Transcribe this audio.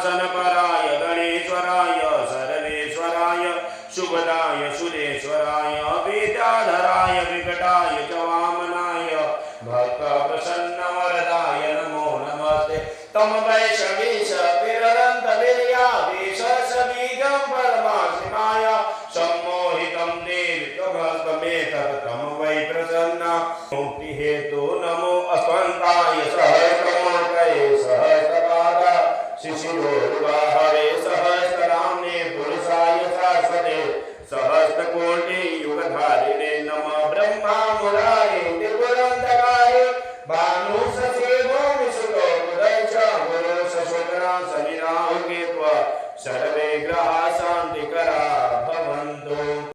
सिंहासनपराय गणेश्वराय सर्वेश्वराय शुभदाय सुरेश्वराय विद्याधराय विकटाय च वामनाय भक्तप्रसन्नवरदाय नमो नमस्ते तम वैष्णवीश विररन्तवीर्यावेश सबीजं परमाशिवाय सम्मोहितं देवि त्वमेतत् तम वै प्रसन्ना मुक्तिहेतो नमो अस्मन्ताय सहस्रमूर्तये सहस्रपाद शिशिरोर्वाहवे सहस्रनाम्ने पुरुषाय शाश्वते सहस्रकोटि युगधारिणे नमः ब्रह्मा मुरारे त्रिपुरन्तकारे भानुससेवो विशुतो मुदय च गुरु सशोकरा समिनाहुके त्वा सर्वे ग्रहा